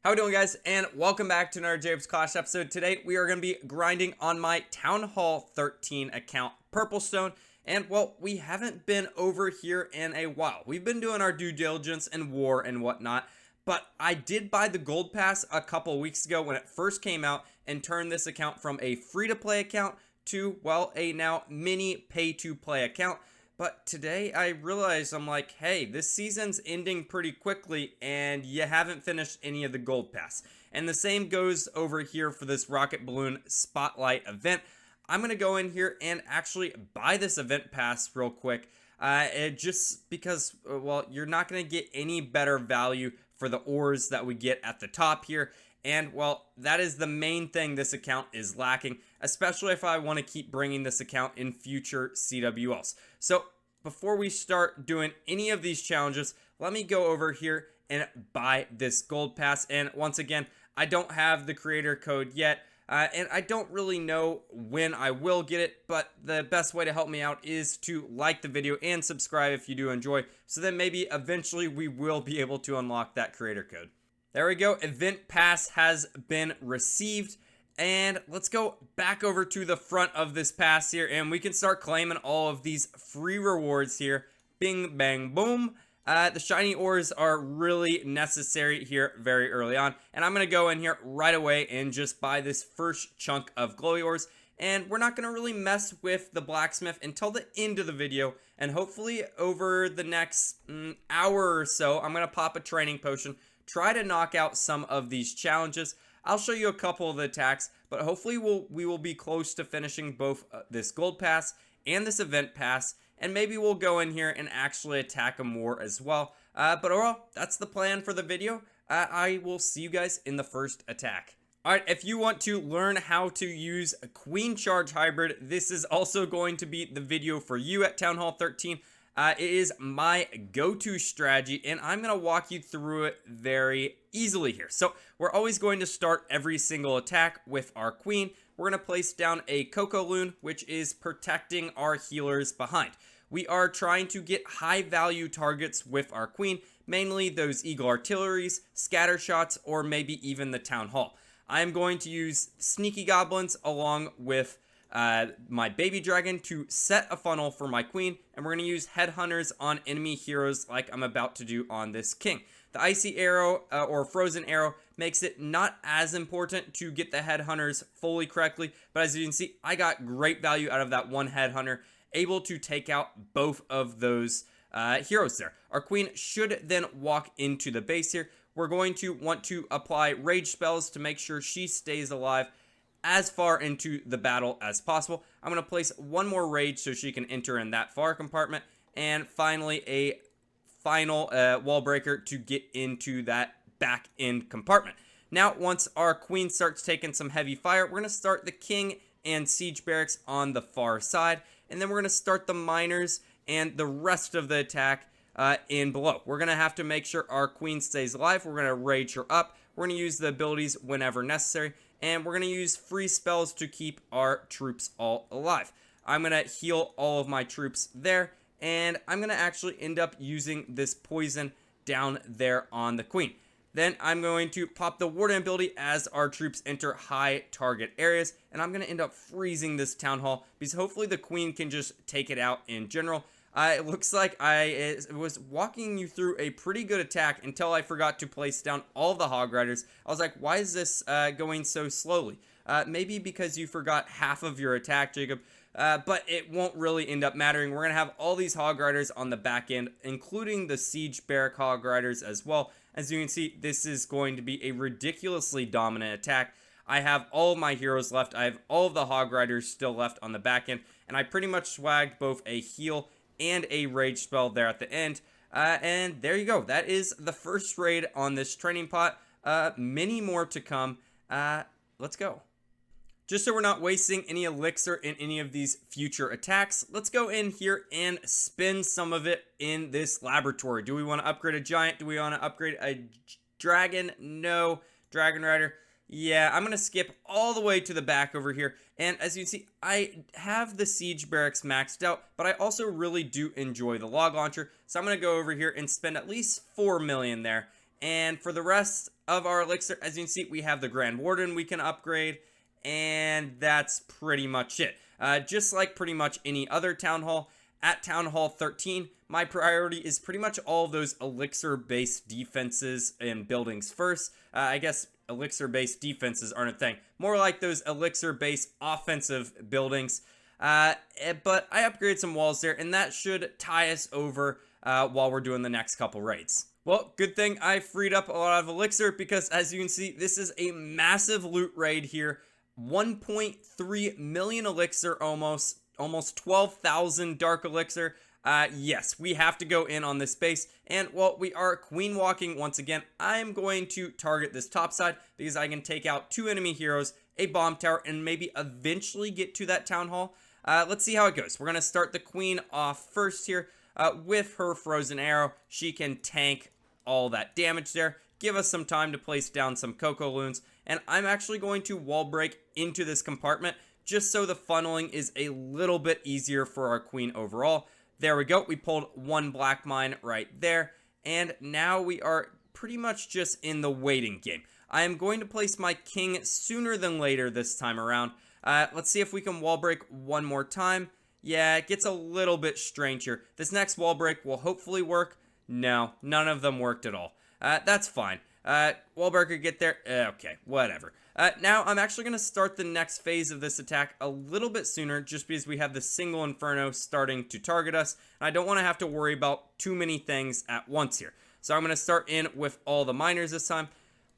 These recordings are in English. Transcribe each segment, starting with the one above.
How we doing, guys? And welcome back to another Jacob's Clash episode. Today we are going to be grinding on my Town Hall 13 account, Purple Stone. And well, we haven't been over here in a while. We've been doing our due diligence and war and whatnot. But I did buy the gold pass a couple weeks ago when it first came out and turned this account from a free-to-play account to, well, a now mini pay-to-play account. But today I realized, I'm like, hey, this season's ending pretty quickly and you haven't finished any of the gold pass. And the same goes over here for this rocket balloon spotlight event. I'm going to go in here and actually buy this event pass real quick. Just because, well, you're not going to get any better value for the ores that we get at the top here. And, well, that is the main thing this account is lacking, especially if I want to keep bringing this account in future CWLs. So, before we start doing any of these challenges, let me go over here and buy this gold pass. And once again, I don't have the creator code yet, and I don't really know when I will get it, but the best way to help me out is to like the video and subscribe if you do enjoy, so then maybe eventually we will be able to unlock that creator code. There we go. Event pass has been received. And let's go back over to the front of this pass here, and we can start claiming all of these free rewards here. Bing, bang, boom. The shiny ores are really necessary here very early on. And I'm going to go in here right away and just buy this first chunk of glowy ores. And we're not going to really mess with the blacksmith until the end of the video. And hopefully over the next hour or so, I'm going to pop a training potion, try to knock out some of these challenges. I'll show you a couple of the attacks, but hopefully we will be close to finishing both this gold pass and this event pass, and maybe we'll go in here and actually attack them more as well. But overall, that's the plan for the video. I will see you guys in the first attack. Alright, if you want to learn how to use a Queen Charge Hybrid, this is also going to be the video for you at Town Hall 13. It is my go-to strategy, and I'm going to walk you through it very easily here. So we're always going to start every single attack with our queen. We're going to place down a Coco Loon, which is protecting our healers behind. We are trying to get high-value targets with our queen, mainly those Eagle Artilleries, Scatter Shots, or maybe even the Town Hall. I'm going to use Sneaky Goblins along with my baby dragon to set a funnel for my queen, and we're going to use headhunters on enemy heroes like I'm about to do on this king. The icy arrow or frozen arrow makes it not as important to get the headhunters fully correctly, but as you can see, I got great value out of that one headhunter, able to take out both of those heroes there. Our queen should then walk into the base here. We're going to want to apply rage spells to make sure she stays alive as far into the battle as possible. I'm going to place one more rage so she can enter in that far compartment, and finally a final wall breaker to get into that back end compartment. Now, once our queen starts taking some heavy fire, we're going to start the king and siege barracks on the far side, and then we're going to start the miners and the rest of the attack in below. We're going to have to make sure our queen stays alive. We're going to rage her up. We're going to use the abilities whenever necessary, and we're going to use free spells to keep our troops all alive. I'm going to heal all of my troops there, and I'm going to actually end up using this poison down there on the queen. Then I'm going to pop the warden ability as our troops enter high target areas, and I'm going to end up freezing this town hall because hopefully the queen can just take it out in general. It looks like I was walking you through a pretty good attack until I forgot to place down all the Hog Riders. I was like, why is this going so slowly? Maybe because you forgot half of your attack, Jacob. But it won't really end up mattering. We're going to have all these Hog Riders on the back end, including the Siege Barrack Hog Riders as well. As you can see, this is going to be a ridiculously dominant attack. I have all of my heroes left. I have all of the Hog Riders still left on the back end. And I pretty much swagged both a heal and a rage spell there at the end. And there you go. That is the first raid on this training pot. Many more to come. Let's go. Just so we're not wasting any elixir in any of these future attacks, let's go in here and spend some of it in this laboratory. Do we want to upgrade a giant? Do we want to upgrade a dragon? No. Dragon Rider? Yeah, I'm going to skip all the way to the back over here. And as you can see, I have the siege barracks maxed out, but I also really do enjoy the log launcher. So I'm going to go over here and spend at least 4 million there. And for the rest, of our elixir. As you can see, we have the Grand Warden we can upgrade, and that's pretty much it. Just like pretty much any other Town Hall, at Town Hall 13, my priority is pretty much all of those elixir-based defenses and buildings first. I guess elixir-based defenses aren't a thing. More like those elixir-based offensive buildings. But I upgraded some walls there, and that should tie us over while we're doing the next couple raids. Well, good thing I freed up a lot of elixir, because as you can see, this is a massive loot raid here. 1.3 million elixir, almost 12,000 dark elixir. Yes, we have to go in on this base, and well, we are queen walking once again. I'm going to target this top side because I can take out 2 enemy heroes, a bomb tower, and maybe eventually get to that town hall. Let's see how it goes. We're going to start the queen off first here with her frozen arrow. She can tank all that damage there, give us some time to place down some cocoa loons, and I'm actually going to wall break into this compartment just so the funneling is a little bit easier for our queen overall. There we go. We pulled 1 black mine right there, and now we are pretty much just in the waiting game. I am going to place my king sooner than later this time around. Let's see if we can wall break one more time. Yeah, it gets a little bit strange here. This next wall break will hopefully work. No, none of them worked at all. That's fine. Wall break could get there. Okay, whatever. Now, I'm actually going to start the next phase of this attack a little bit sooner, just because we have the single inferno starting to target us, and I don't want to have to worry about too many things at once here. So I'm going to start in with all the miners this time.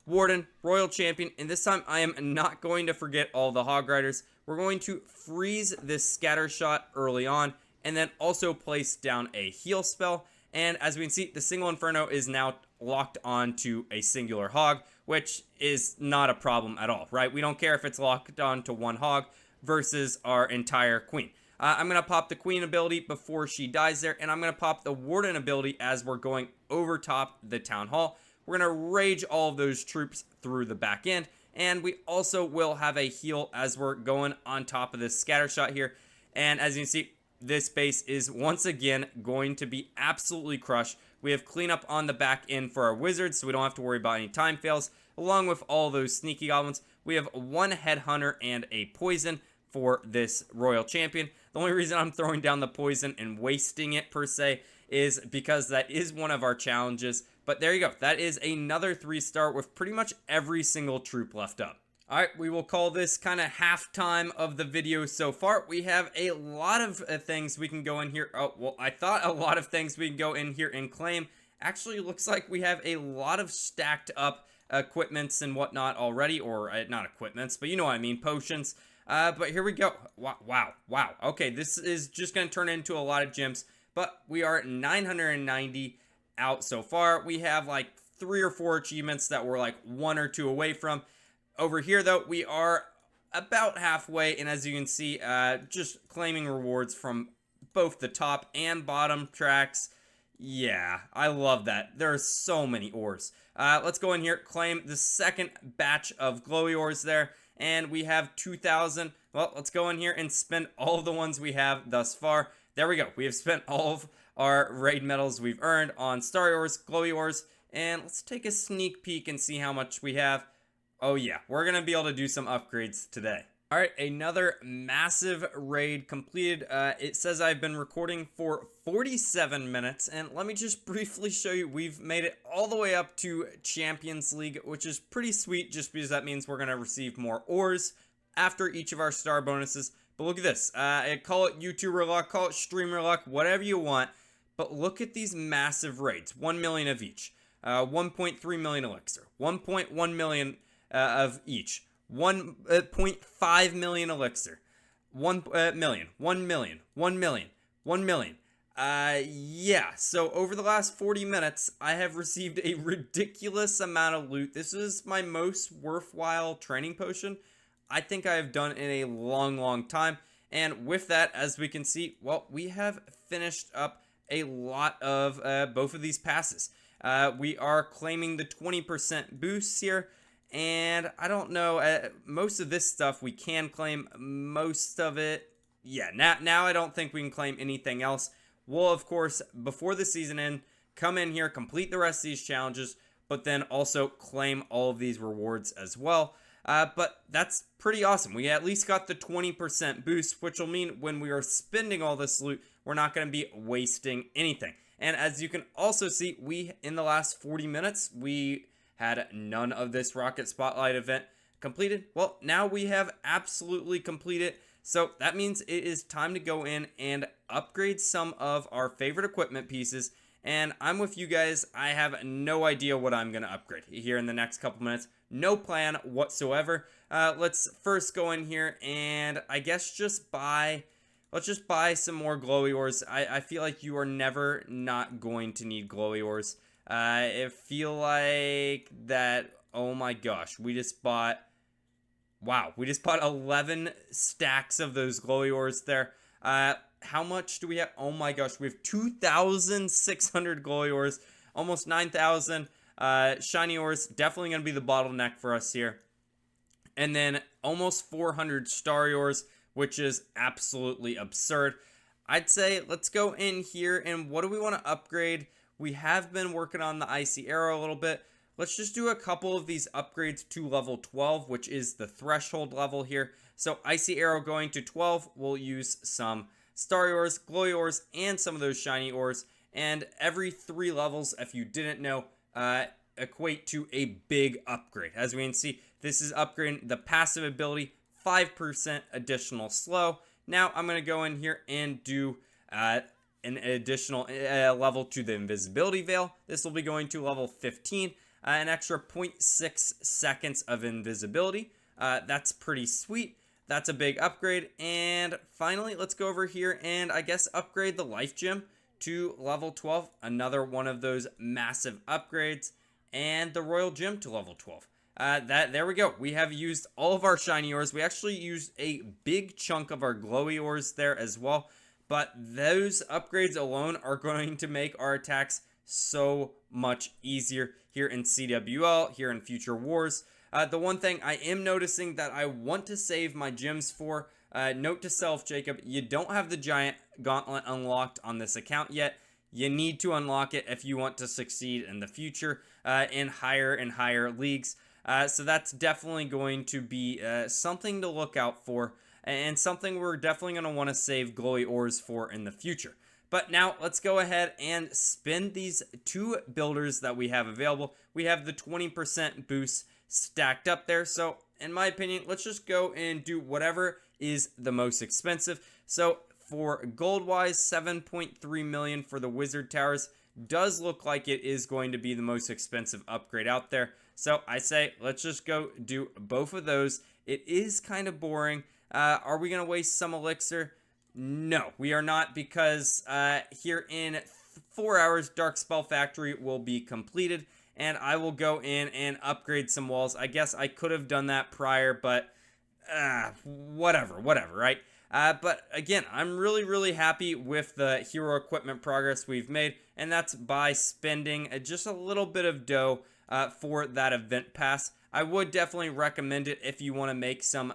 Warden, Royal Champion, and this time I am not going to forget all the Hog Riders. We're going to freeze this scatter shot early on, and then also place down a heal spell. And as we can see, the single inferno is now locked onto a singular hog, which is not a problem at all, right? We don't care if it's locked onto one hog versus our entire queen. I'm going to pop the queen ability before she dies there, and I'm going to pop the warden ability as we're going over top the town hall. We're going to rage all of those troops through the back end, and we also will have a heal as we're going on top of this scatter shot here. And as you can see, this base is once again going to be absolutely crushed. We have cleanup on the back end for our wizards, so we don't have to worry about any time fails. Along with all those sneaky goblins, we have 1 headhunter and a poison for this royal champion. The only reason I'm throwing down the poison and wasting it per se is because that is one of our challenges. But there you go. That is another 3-star with pretty much every single troop left up. Alright, we will call this kind of halftime of the video so far. We have a lot of things we can go in here. Oh, well, I thought a lot of things we can go in here and claim. Actually, looks like we have a lot of stacked up equipments and whatnot already. Or, not equipments, but you know what I mean, potions. But here we go. Wow. Okay, this is just going to turn into a lot of gems. But we are at 990 out so far. We have like 3 or 4 achievements that we're like 1 or 2 away from. Over here, though, we are about halfway, and as you can see, just claiming rewards from both the top and bottom tracks. Yeah, I love that. There are so many ores. Let's go in here, claim the second batch of glowy ores there, and we have 2,000. Well, let's go in here and spend all of the ones we have thus far. There we go. We have spent all of our raid medals we've earned on star ores, glowy ores, and let's take a sneak peek and see how much we have. Oh yeah, we're going to be able to do some upgrades today. Alright, another massive raid completed. It says I've been recording for 47 minutes, and let me just briefly show you, we've made it all the way up to Champions League, which is pretty sweet just because that means we're going to receive more ores after each of our star bonuses. But look at this, call it YouTuber luck, call it streamer luck, whatever you want, but look at these massive raids, 1 million of each, 1.3 million elixir, 1.1 million of each, 1.5 million elixir, 1 million, 1 million, 1 million, 1 million. Yeah, so over the last 40 minutes, I have received a ridiculous amount of loot. This is my most worthwhile training potion I think I have done in a long time. And with that, as we can see, well, we have finished up a lot of both of these passes. We are claiming the 20% boosts here. And I don't know, most of this stuff we can claim, most of it, yeah, now I don't think we can claim anything else. We'll, of course, before the season ends, come in here, complete the rest of these challenges, but then also claim all of these rewards as well. But that's pretty awesome. We at least got the 20% boost, which will mean when we are spending all this loot, we're not going to be wasting anything. And as you can also see, in the last 40 minutes, we had none of this Rocket Spotlight event completed. Well, now we have absolutely completed. So that means it is time to go in and upgrade some of our favorite equipment pieces. And I'm with you guys. I have no idea what I'm going to upgrade here in the next couple minutes. No plan whatsoever. Let's first go in here and I guess let's just buy some more glowy ores. I feel like you are never not going to need glowy ores. I feel like that, oh my gosh, we just bought 11 stacks of those glowy ores there. How much do we have? Oh my gosh, we have 2,600 glowy ores, almost 9,000. Shiny ores, definitely going to be the bottleneck for us here. And then almost 400 star ores, which is absolutely absurd. I'd say let's go in here and what do we want to upgrade? We have been working on the icy arrow a little bit. Let's just do a couple of these upgrades to level 12, which is the threshold level here. So icy arrow going to 12, we'll use some star ores, glowy ores, and some of those shiny ores. And every 3 levels, if you didn't know, equate to a big upgrade. As we can see, this is upgrading the passive ability, 5% additional slow. Now I'm going to go in here and do an additional level to the invisibility veil. This will be going to level 15, an extra 0.6 seconds of invisibility. That's pretty sweet. That's a big upgrade. And finally, let's go over here and I guess upgrade the life gem to level 12. Another one of those massive upgrades. And the royal gem to level 12. There we go. We have used all of our shiny ores. We actually used a big chunk of our glowy ores there as well. But those upgrades alone are going to make our attacks so much easier here in CWL, here in Future Wars. The one thing I am noticing that I want to save my gems for, note to self, Jacob, you don't have the giant gauntlet unlocked on this account yet. You need to unlock it if you want to succeed in the future in higher and higher leagues. So that's definitely going to be something to look out for and something we're definitely going to want to save glowy ores for in the future. But now let's go ahead and spin these 2 builders that we have available. We have the 20% boost stacked up there. So in my opinion, let's just go and do whatever is the most expensive. So for gold wise, 7.3 million for the wizard towers does look like it is going to be the most expensive upgrade out there. So I say let's just go do both of those. It is kind of boring. Are we going to waste some elixir? No, we are not, because here in 4 hours, Dark Spell Factory will be completed, and I will go in and upgrade some walls. I guess I could have done that prior, but whatever, right? But again, I'm really happy with the hero equipment progress we've made, and that's by spending just a little bit of dough for that event pass. I would definitely recommend it if you want to make some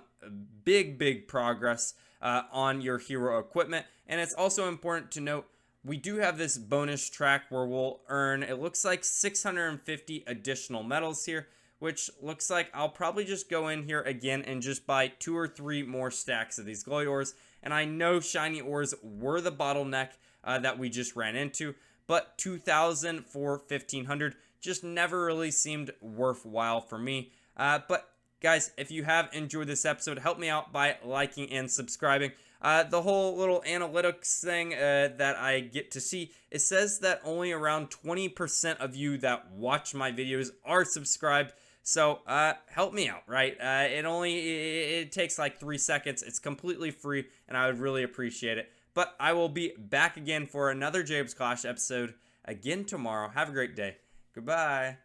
big progress on your hero equipment. And it's also important to note, we do have this bonus track where we'll earn, it looks like 650 additional medals here, which looks like I'll probably just go in here again and just buy 2 or 3 more stacks of these glowy ores. And I know shiny ores were the bottleneck that we just ran into, but 2,000 for 1,500 just never really seemed worthwhile for me. But guys, if you have enjoyed this episode, help me out by liking and subscribing. The whole little analytics thing that I get to see, it says that only around 20% of you that watch my videos are subscribed. So help me out, right? It takes like 3 seconds. It's completely free, and I would really appreciate it. But I will be back again for another Jacob's Clash episode again tomorrow. Have a great day. Goodbye.